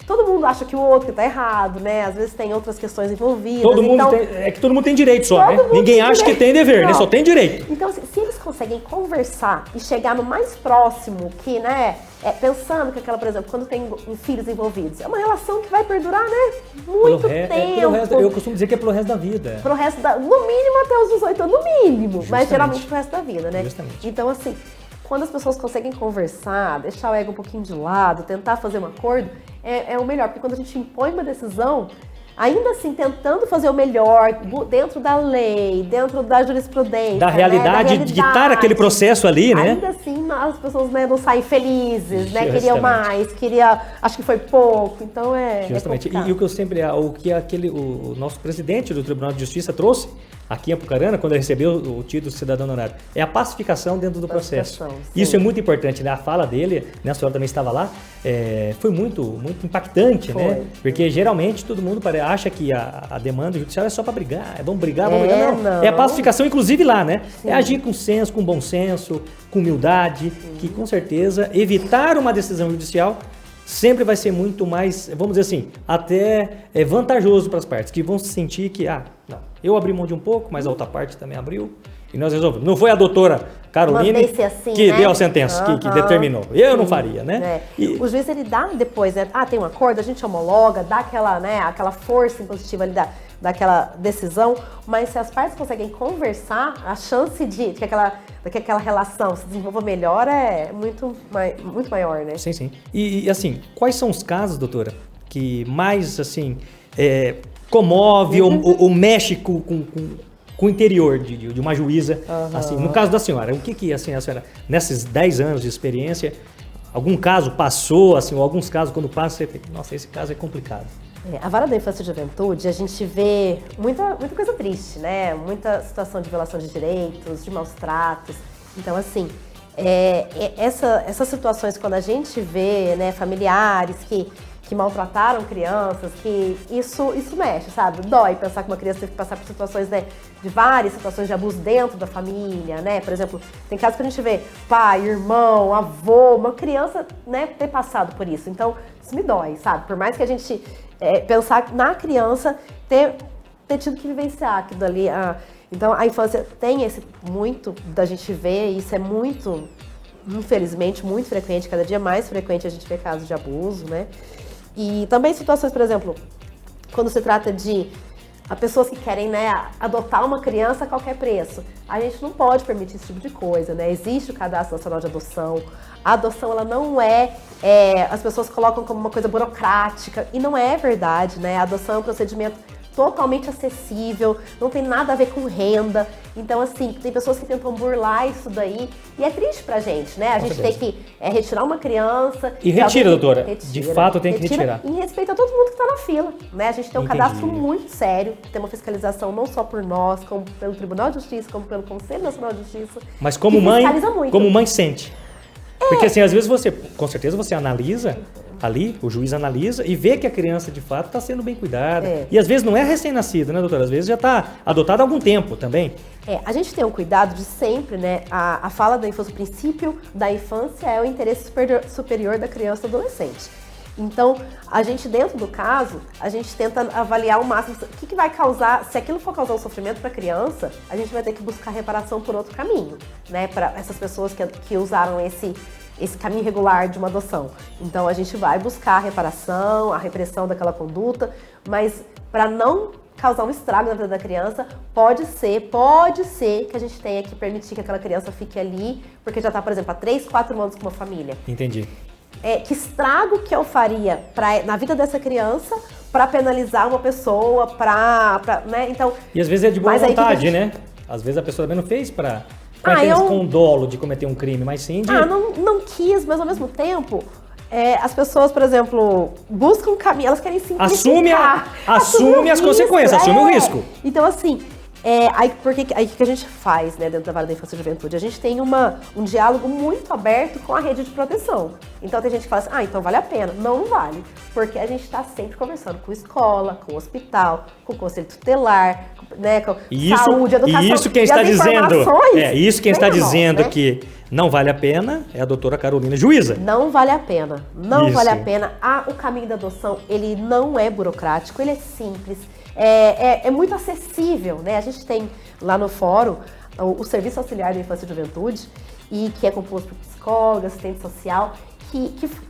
Todo mundo acha que o outro está errado, né? Às vezes tem outras questões envolvidas. Todo mundo é que todo mundo tem direito só, né? Ninguém acha que tem dever, né? Só tem direito. Então, se eles conseguem conversar e chegar no mais próximo, que, né? Pensando que aquela, por exemplo, quando tem filhos envolvidos, é uma relação que vai perdurar, né? Muito tempo. Eu costumo dizer que é pelo resto da vida. No mínimo até os 18 anos, no mínimo. Justamente. Mas geralmente pro resto da vida, né? Justamente. Então, assim, quando as pessoas conseguem conversar, deixar o ego um pouquinho de lado, tentar fazer um acordo, é o melhor. Porque quando a gente impõe uma decisão, ainda assim, tentando fazer o melhor dentro da lei, dentro da jurisprudência, da realidade, de estar aquele processo ali, né? Ainda assim, as pessoas, né, não saem felizes, né? Queriam mais, acho que foi pouco, então Justamente. E o que eu sempre, o nosso presidente do Tribunal de Justiça trouxe aqui em Apucarana, quando ele recebeu o título de cidadão honorário, é a pacificação dentro do processo. Isso é muito importante, né? A fala dele, né, a senhora também estava lá, foi muito, muito impactante, né? Porque geralmente todo mundo acha que a demanda judicial é só para brigar, vamos brigar. Não. É a pacificação, inclusive lá, né? Sim. É agir com senso, com bom senso, com humildade, que com certeza evitar uma decisão judicial sempre vai ser muito mais, vamos dizer assim, até vantajoso para as partes, que vão se sentir que, não, eu abri mão de um pouco, mas a outra parte também abriu, e nós resolvemos. Não foi a doutora Caroline assim, que né? deu a sentença, que determinou. Eu não faria, né? O juiz, ele dá depois, né? Tem um acordo, a gente homologa, dá aquela, né, aquela força impositiva ali daquela decisão, mas se as partes conseguem conversar, a chance de que aquela relação se desenvolva melhor é muito maior, né? Sim. E assim, quais são os casos, doutora, que mais, assim, comove ou mexe com o interior de uma juíza? Assim, no caso da senhora, o que assim, a senhora, nesses 10 anos de experiência, algum caso passou, assim, ou alguns casos, quando passa, você fica, nossa, esse caso é complicado. A Vara da Infância e Juventude, a gente vê muita coisa triste, né? Muita situação de violação de direitos, de maus tratos. Então, assim, essas situações, quando a gente vê, né, familiares que maltrataram crianças, que isso mexe, sabe? Dói pensar que uma criança teve que passar por situações, né, de várias situações de abuso dentro da família, né? Por exemplo, tem casos que a gente vê pai, irmão, avô, uma criança, né, ter passado por isso. Então, isso me dói, sabe? Por mais que a gente pensar na criança ter tido que vivenciar aquilo ali. Então, a infância tem muito da gente ver, e isso é muito, infelizmente, muito frequente, cada dia mais frequente a gente vê casos de abuso, né? E também situações, por exemplo, quando se trata de pessoas que querem, né, adotar uma criança a qualquer preço. A gente não pode permitir esse tipo de coisa, né? Existe o Cadastro Nacional de Adoção. A adoção, ela não as pessoas colocam como uma coisa burocrática, e não é verdade, né? A adoção é um procedimento totalmente acessível, não tem nada a ver com renda. Então, assim, tem pessoas que tentam burlar isso daí, e é triste pra gente, né? A gente tem que retirar uma criança... E retira, doutora. De fato, tem que retirar. Em respeito a todo mundo que tá na fila, né? A gente tem um cadastro muito sério, tem uma fiscalização não só por nós, como pelo Tribunal de Justiça, como pelo Conselho Nacional de Justiça. Mas como mãe sente. Porque assim, às vezes com certeza você analisa ali, o juiz analisa e vê que a criança de fato está sendo bem cuidada. E às vezes não é recém-nascida, né, doutora? Às vezes já está adotada há algum tempo também. A gente tem um cuidado de sempre, né? A fala da infância, o princípio da infância é o interesse superior da criança e do adolescente. Então, a gente, dentro do caso, a gente tenta avaliar o máximo o que vai causar, se aquilo for causar um sofrimento para a criança, a gente vai ter que buscar reparação por outro caminho, né? Para essas pessoas que usaram esse caminho regular de uma adoção. Então, a gente vai buscar a reparação, a repressão daquela conduta, mas para não causar um estrago na vida da criança, pode ser que a gente tenha que permitir que aquela criança fique ali, porque já está, por exemplo, há 3, 4 anos com uma família. Entendi. Que estrago que eu faria na vida dessa criança para penalizar uma pessoa, né? Então, e às vezes é de boa vontade, né? Às vezes a pessoa também não fez com dolo de cometer um crime, mas sim de... não quis, mas ao mesmo tempo... as pessoas, por exemplo, buscam um caminho, elas querem simplificar. Assume as consequências, assume o risco. Então, assim, aí o que a gente faz, né, dentro da Vara da Infância e Juventude? A gente tem um diálogo muito aberto com a rede de proteção. Então, tem gente que fala assim, então vale a pena. Não vale, porque a gente está sempre conversando com escola, com o hospital, com o conselho tutelar, né, com Isso, saúde, educação. e isso quem e está as dizendo, informações quem está vem a nós, dizendo né? que não vale a pena é a doutora Carolina Juíza. Não vale a pena, não Isso. vale a pena. O caminho da adoção, ele não é burocrático, ele é simples, é muito acessível, né? A gente tem lá no fórum o Serviço Auxiliar da Infância e Juventude, e que é composto por psicóloga, assistente social,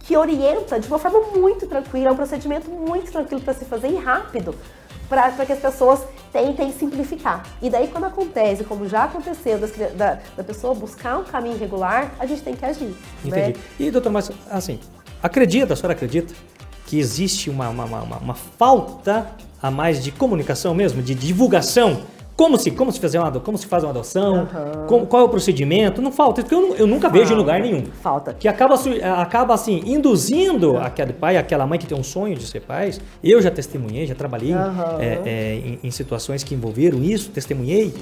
que orienta de uma forma muito tranquila, é um procedimento muito tranquilo para se fazer e rápido, para que as pessoas tentem simplificar. E daí, quando acontece, como já aconteceu, da pessoa buscar um caminho irregular, a gente tem que agir. Entendi. Né? E, doutor, mas assim, a senhora acredita que existe uma falta a mais de comunicação mesmo, de divulgação? Como se faz uma adoção? Qual é o procedimento? Não falta, porque eu nunca vejo em lugar nenhum. Falta. Que acaba assim, induzindo aquele pai, aquela mãe que tem um sonho de ser pais. Eu já testemunhei, já trabalhei em situações que envolveram isso, testemunhei.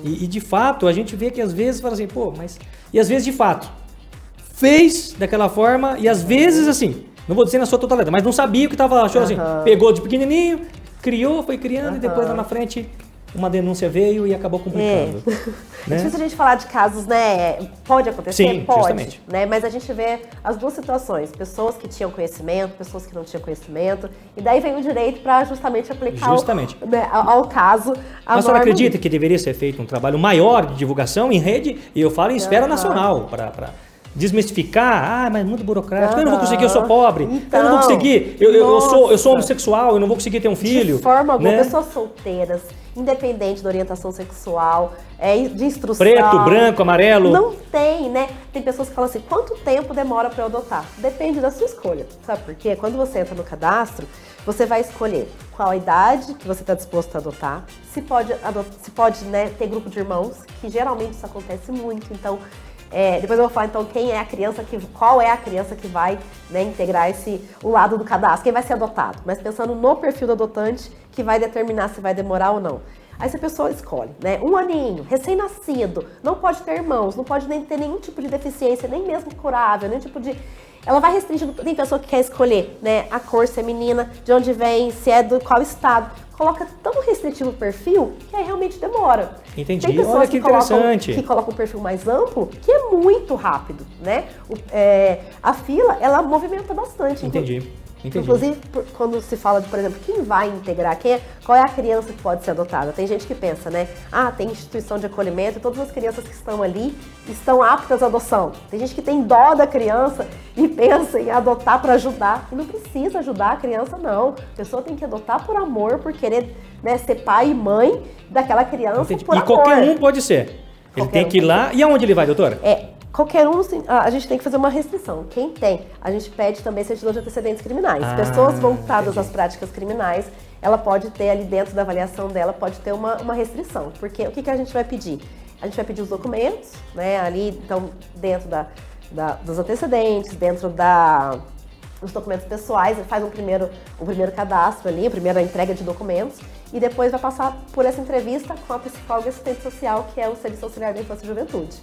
E de fato, a gente vê que às vezes fala assim, pô, mas... E às vezes, de fato, fez daquela forma e às vezes assim, não vou dizer na sua totalidade, mas não sabia o que estava achando assim. Pegou de pequenininho, criou, foi criando e depois lá na frente... Uma denúncia veio e acabou complicando. É difícil a gente falar de casos, né? Pode acontecer? Sim, pode. justamente. Né? Mas a gente vê as duas situações. Pessoas que tinham conhecimento, pessoas que não tinham conhecimento. E daí vem o direito para justamente aplicar ao caso. Mas a senhora acredita que deveria ser feito um trabalho maior de divulgação em rede? E eu falo em esfera nacional, para desmistificar, mas muito burocrático, eu não vou conseguir, eu sou pobre, então, eu não vou conseguir, eu sou homossexual, eu não vou conseguir ter um filho. De forma alguma, né? Pessoas solteiras, independente da orientação sexual, de instrução. Preto, branco, amarelo. Não tem, né? Tem pessoas que falam assim, quanto tempo demora para eu adotar? Depende da sua escolha, sabe por quê? Quando você entra no cadastro, você vai escolher qual a idade que você está disposto a adotar, se pode né, ter grupo de irmãos, que geralmente isso acontece muito, então... depois eu vou falar então qual é a criança que vai, né, integrar o lado do cadastro, quem vai ser adotado, mas pensando no perfil do adotante que vai determinar se vai demorar ou não. Aí se a pessoa escolhe, né, um aninho, recém-nascido, não pode ter irmãos, não pode nem ter nenhum tipo de deficiência, nem mesmo curável, nem tipo de... Ela vai restringindo, tem pessoa que quer escolher, né, a cor, se é menina, de onde vem, se é do qual estado. Coloca tão restritivo o perfil que aí realmente demora. Entendi. Tem pessoas Olha que interessante. que colocam um perfil mais amplo, que é muito rápido, né? A fila, ela movimenta bastante. Entendi. Inclusive, quando se fala de, por exemplo, quem vai integrar, qual é a criança que pode ser adotada? Tem gente que pensa, né? Tem instituição de acolhimento e todas as crianças que estão ali estão aptas à adoção. Tem gente que tem dó da criança e pensa em adotar para ajudar. E não precisa ajudar a criança, não. A pessoa tem que adotar por amor, por querer, né, ser pai e mãe daquela criança por amor. E qualquer um pode ser. Ele tem que ir lá. E aonde ele vai, doutora? Qualquer um, a gente tem que fazer uma restrição. Quem tem, a gente pede também certidão de antecedentes criminais. Pessoas voltadas às práticas criminais, ela pode ter ali dentro da avaliação dela, pode ter uma restrição. Porque o que a gente vai pedir? A gente vai pedir os documentos, né? Ali, então, dentro dos antecedentes, dentro dos documentos pessoais, faz o primeiro cadastro ali, a primeira entrega de documentos, e depois vai passar por essa entrevista com a psicóloga e assistente social, que é o Serviço Auxiliar da Infância e Juventude.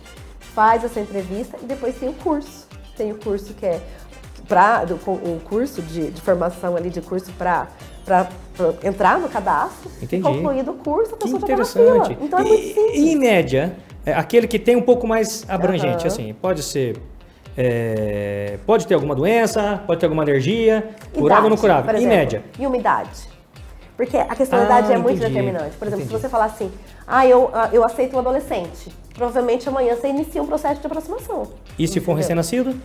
Faz essa entrevista e depois tem o curso. Tem o curso que é o curso de formação ali, de curso para entrar no cadastro. Entendi. Concluído o curso, a pessoa já interessante. tá na fila. Então é muito simples. E em média, aquele que tem um pouco mais abrangente, assim, pode ser... pode ter alguma doença, pode ter alguma alergia, curável ou não curável, por exemplo, em média. E umidade. Porque a questão da idade é muito determinante. Por exemplo, se você falar assim, eu aceito um adolescente, provavelmente amanhã você inicia um processo de aproximação. E se for um recém-nascido?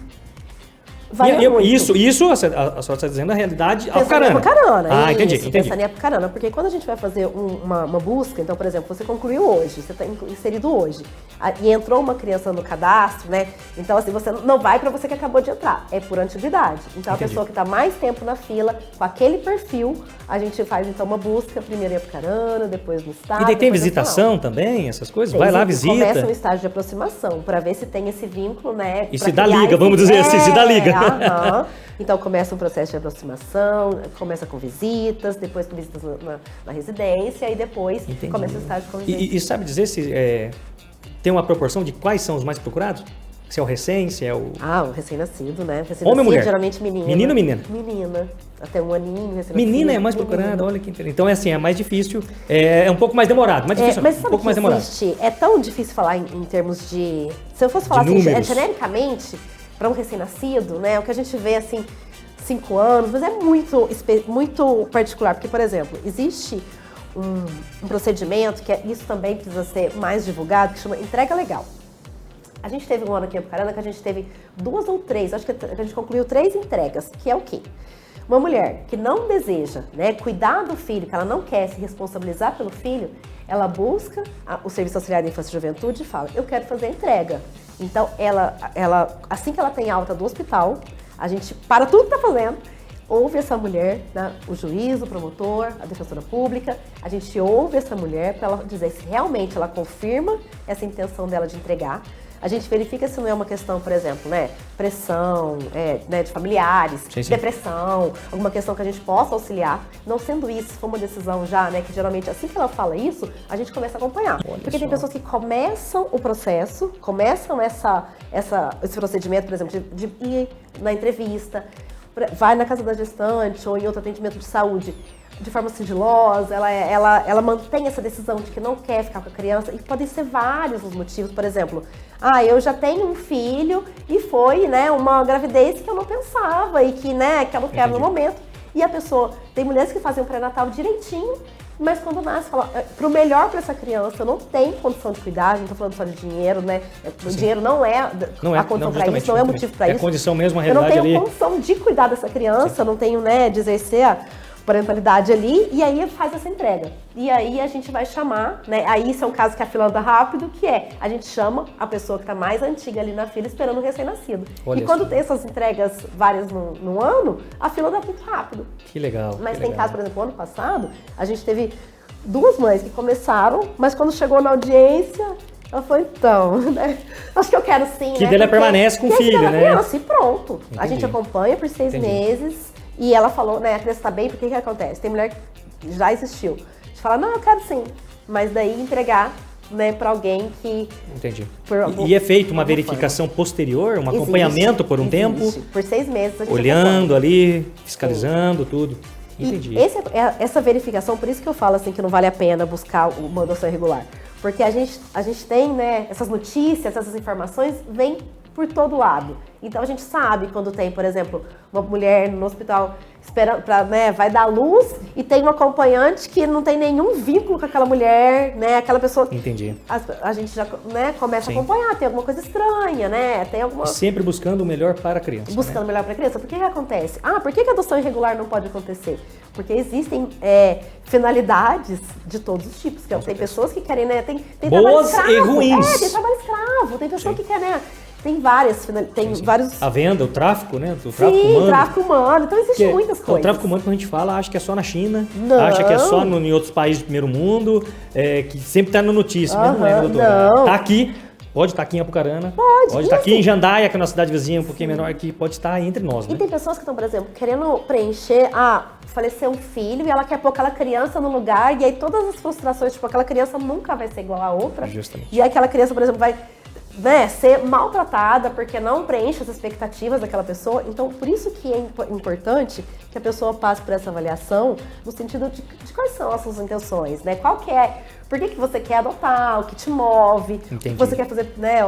Muito. Isso a senhora está dizendo a realidade Pensando em Apucarana. Entendi. Pensando em Apucarana, porque quando a gente vai fazer uma busca, então, por exemplo, você concluiu hoje, você está inserido hoje, e entrou uma criança no cadastro, né? Então, assim, você não vai para você que acabou de entrar, é por antiguidade. Então, a pessoa que está mais tempo na fila, com aquele perfil, a gente faz, então, uma busca, primeiro em Apucarana, depois no estado. E daí tem visitação também, essas coisas? Vai lá, visita. Começa um estágio de aproximação, para ver se tem esse vínculo, né? E se dá liga, vamos dizer assim, se dá liga. Então começa um processo de aproximação, começa com visitas, depois com visitas na residência e depois começa o estágio de convivência. E sabe dizer se tem uma proporção de quais são os mais procurados? Se é o recém, se é o... O recém-nascido, né? Homem ou mulher? Geralmente menina. Menino ou menina? Menina. até um aninho. Menina é mais procurada, olha que interessante. Então, é assim, é mais difícil, é um pouco mais demorado, mais difícil, mas um sabe pouco mais que demorado. é tão difícil falar em termos de... Se eu fosse falar assim, genericamente, para um recém-nascido, né, o que a gente vê, assim, 5 anos, mas é muito particular, porque, por exemplo, existe um procedimento, isso também precisa ser mais divulgado, que chama entrega legal. A gente teve um ano aqui em Apucarana que a gente teve 2 ou 3, acho que a gente concluiu 3 entregas, que é o quê? Uma mulher que não deseja, né, cuidar do filho, que ela não quer se responsabilizar pelo filho, ela busca o Serviço Auxiliar da Infância e Juventude e fala, eu quero fazer a entrega. Então, assim que ela tem alta do hospital, a gente para tudo que está fazendo, ouve essa mulher, né, o juiz, o promotor, a defensora pública, a gente ouve essa mulher para ela dizer se realmente ela confirma essa intenção dela de entregar. A gente verifica se não é uma questão, por exemplo, né, pressão, né, de familiares, sim. Depressão, alguma questão que a gente possa auxiliar. Não sendo isso, se for uma decisão já, né, que geralmente assim que ela fala isso, a gente começa a acompanhar. Porque tem pessoas que começam o processo, começam esse procedimento, por exemplo, de ir na entrevista, vai na casa da gestante ou em outro atendimento de saúde de forma sigilosa, ela mantém essa decisão de que não quer ficar com a criança, e podem ser vários os motivos. Por exemplo, eu já tenho um filho e foi, né, uma gravidez que eu não pensava e que, né, que eu não quero no momento. E a pessoa, tem mulheres que fazem o pré-natal direitinho, mas quando nasce, fala, pro melhor para essa criança, eu não tenho condição de cuidar, não estou falando só de dinheiro, né? O dinheiro não é a condição para isso, não é motivo para isso. É a condição mesmo, a realidade ali. Eu não tenho condição de cuidar dessa criança, eu não tenho, né, de exercer a parentalidade ali, e aí faz essa entrega. E aí a gente vai chamar, né? Aí isso é um caso que a fila anda rápido, que a gente chama a pessoa que está mais antiga ali na fila esperando o recém-nascido. E quando tem essas entregas várias no ano, a fila anda muito rápido. Que legal. Mas tem caso, por exemplo, ano passado, a gente teve 2 mães que começaram, mas quando chegou na audiência, ela falou, então, né? Acho que eu quero sim, que dela permanece com o filho, né? Criança, e pronto. Entendi. A gente acompanha por 6 meses. E ela falou, né, a criança tá bem, porque que acontece? Tem mulher que já existiu. A gente fala, não, eu quero sim. Mas daí entregar, né, pra alguém que... Entendi. E é feita uma verificação posterior, um acompanhamento por um tempo? Por 6 meses a gente olhando ali, fiscalizando tudo. Entendi. E essa verificação, por isso que eu falo assim que não vale a pena buscar uma adoção irregular. Porque a gente tem, né, essas notícias, essas informações, vêm por todo lado. Então a gente sabe quando tem, por exemplo, uma mulher no hospital esperando né, vai dar luz e tem um acompanhante que não tem nenhum vínculo com aquela mulher, né? Aquela pessoa. Entendi. A gente já, né, começa a acompanhar, tem alguma coisa estranha, né? Tem alguma... Sempre buscando o melhor para a criança. Buscando o melhor para a criança. Por que acontece? Por que a adoção irregular não pode acontecer? Porque existem finalidades de todos os tipos. Tem pessoas que querem, né? Tem boas e ruins. Tem trabalho escravo, tem pessoa que quer, né? Tem várias, vários... A venda, o tráfico, né? O tráfico humano. Tráfico humano. Então existem muitas coisas. O tráfico humano, quando a gente fala, acha que é só na China, não. Acha que é só em outros países do primeiro mundo, que sempre tá no notícia, mas não é, doutora? Não. Tá aqui, pode estar aqui em Apucarana, pode estar aqui em Jandaia, que é uma cidade vizinha um pouquinho menor, que pode estar entre nós, né? E tem pessoas que estão, por exemplo, querendo preencher, faleceu um filho e ela quer pôr aquela criança no lugar, e aí todas as frustrações, tipo, aquela criança nunca vai ser igual a outra. Justamente. E aí aquela criança, por exemplo, vai... né, ser maltratada porque não preenche as expectativas daquela pessoa. Então, por isso que é importante que a pessoa passe por essa avaliação no sentido de quais são as suas intenções, né? Qual que é, por que você quer adotar, o que te move, Entendi. o que você quer fazer, né?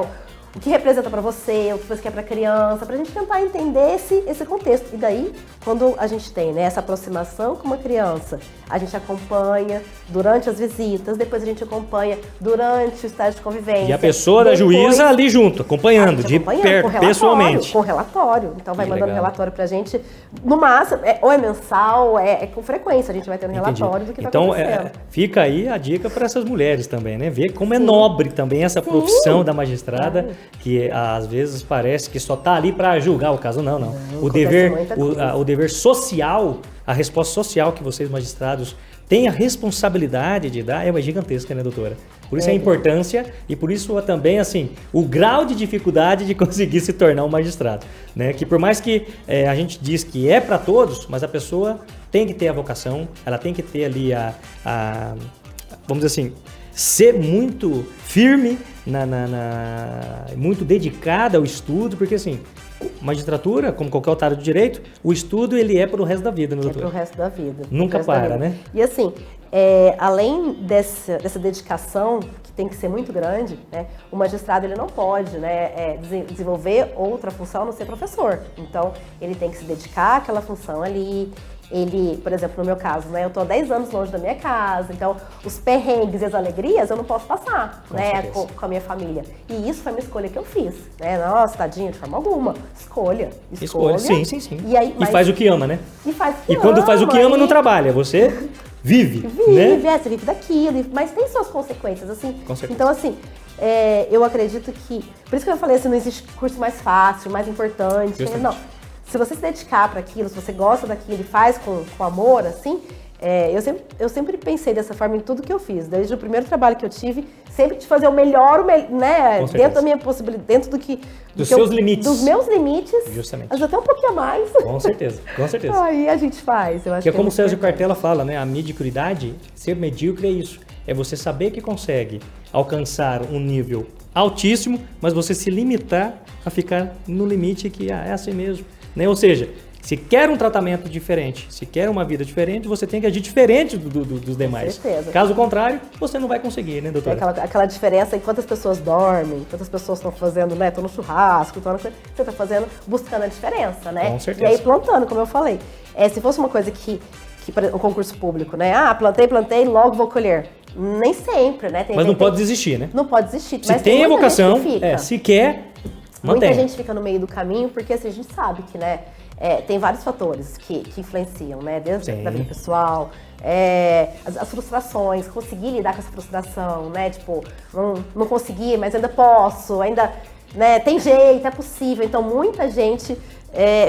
O que representa pra você, o que você quer pra criança, pra gente tentar entender esse contexto. E daí, quando a gente tem, né, essa aproximação com uma criança, a gente acompanha durante as visitas, depois a gente acompanha durante o estágio de convivência. E a pessoa da juíza ali junto, acompanhando, de perto, pessoalmente. Com relatório. Então vai mandando legal. relatório pra gente, no máximo, ou é mensal, é com frequência, a gente vai tendo relatório do que tá acontecendo. Então, fica aí a dica para essas mulheres também, né? Ver como é nobre também essa profissão da magistrada, que às vezes parece que só tá ali para julgar o caso. Não. O dever social, a resposta social que vocês magistrados têm a responsabilidade de dar é gigantesca, né, doutora? Por isso a importância e por isso também, assim, o grau de dificuldade de conseguir se tornar um magistrado, né? Que por mais que a gente diz que é para todos, mas a pessoa tem que ter a vocação, ela tem que ter ali vamos dizer assim, ser muito firme, muito dedicada ao estudo, porque assim, magistratura, como qualquer otário de direito, o estudo ele é pro resto da vida, né, doutora? É pro resto da vida. Nunca para, né? E assim, além dessa dedicação, que tem que ser muito grande, né, o magistrado ele não pode, né, desenvolver outra função a não ser professor. Então, ele tem que se dedicar àquela função ali. Ele, por exemplo, no meu caso, né, eu estou há 10 anos longe da minha casa, então os perrengues e as alegrias eu não posso passar, né, com a minha família. E isso foi uma escolha que eu fiz, né? Nossa, tadinha, de forma alguma. Escolha. Sim. E, aí, e faz o que ama, né? E quando faz o que ama, não trabalha. Você vive, né? Você vive daquilo, mas tem suas consequências, assim. Consequências. Então, assim, eu acredito que... Por isso que eu falei assim, não existe curso mais fácil, mais importante. Justamente. Não. Se você se dedicar para aquilo, se você gosta daquilo e faz com amor, assim, eu sempre pensei dessa forma em tudo que eu fiz. Desde o primeiro trabalho que eu tive, sempre de fazer o melhor, né, dentro da minha possibilidade, dentro dos seus limites. Dos meus limites. Justamente. Mas até um pouquinho a mais. Com certeza. Aí a gente faz. Eu acho que é como o Sérgio importante. Cortella fala, né? A mediocridade, ser medíocre é isso. É você saber que consegue alcançar um nível altíssimo, mas você se limitar a ficar no limite que é assim mesmo. Né? Ou seja, se quer um tratamento diferente, se quer uma vida diferente, você tem que agir diferente dos demais. Com certeza. Caso contrário, você não vai conseguir, né, doutora? Aquela diferença em quantas pessoas dormem, quantas pessoas estão fazendo, né? Estão no churrasco, você está fazendo, buscando a diferença, né? Com certeza. E aí plantando, como eu falei. Se fosse uma coisa que o concurso público, né? Plantei, logo vou colher. Nem sempre, né? Mas não pode desistir, né? Não pode desistir. Se tem a vocação, se quer, mantém. Muita gente fica no meio do caminho, porque assim, a gente sabe que, né, tem vários fatores que influenciam, né? Desde a vida pessoal, as frustrações, conseguir lidar com essa frustração, né? Tipo, não consegui, mas ainda posso, ainda, né, tem jeito, é possível. Então, muita gente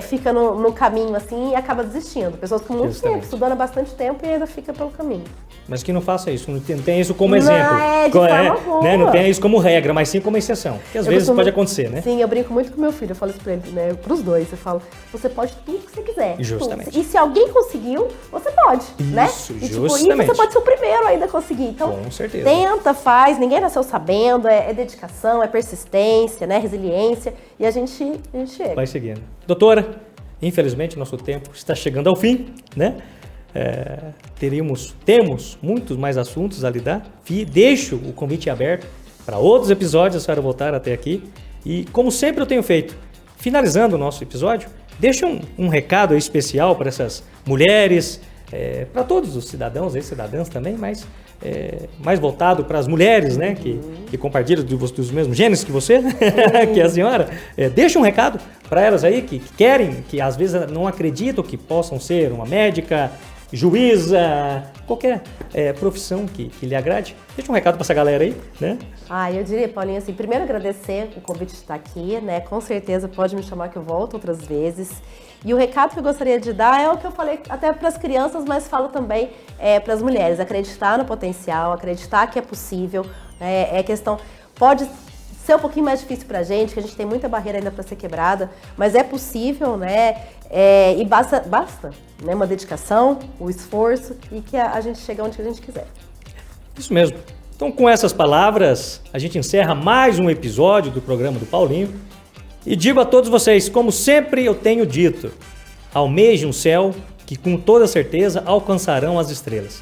fica no caminho assim e acaba desistindo. Pessoas com muito tempo, estudando há bastante tempo e ainda fica pelo caminho. Mas que não faça isso, não tenha isso como exemplo. De forma alguma. Né? Não tenha isso como regra, mas sim como exceção. Que às vezes pode acontecer, né? Sim, eu brinco muito com meu filho, eu falo isso pra ele, né? Pros dois, eu falo, você pode tudo que você quiser. Justamente. Tudo. E se alguém conseguiu, você pode, né? E, justamente. E você pode ser o primeiro ainda a conseguir. Então, com certeza. Tenta, faz, ninguém nasceu sabendo, é dedicação, é persistência, né? Resiliência, e a gente chega. Vai seguindo. Doutora, infelizmente nosso tempo está chegando ao fim, né? Temos muitos mais assuntos a lidar. Deixo o convite aberto para outros episódios, a senhora voltar até aqui. E como sempre eu tenho feito, finalizando o nosso episódio, deixa um recado especial para essas mulheres, para todos os cidadãos e cidadãs também, mas mais voltado para as mulheres, né, que compartilham dos mesmos genes que você, que é a senhora. Deixa um recado para elas aí que querem, que às vezes não acreditam que possam ser uma médica, juíza, qualquer profissão que lhe agrade. Deixa um recado para essa galera aí, né? Eu diria, Paulinho, assim, primeiro agradecer o convite de estar aqui, né? Com certeza pode me chamar que eu volto outras vezes. E o recado que eu gostaria de dar é o que eu falei até para as crianças, mas falo também para as mulheres. Acreditar no potencial, acreditar que é possível. Questão... Pode ser um pouquinho mais difícil pra gente, que a gente tem muita barreira ainda para ser quebrada, mas é possível, né? E basta né? Uma dedicação, o esforço e que a gente chega onde a gente quiser. Isso mesmo. Então, com essas palavras, a gente encerra mais um episódio do programa do Paulinho. E digo a todos vocês, como sempre eu tenho dito, almejem um céu que com toda certeza alcançarão as estrelas.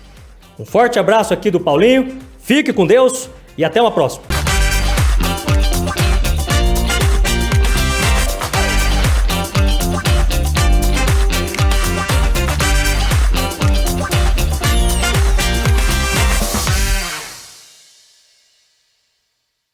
Um forte abraço aqui do Paulinho, fique com Deus e até uma próxima.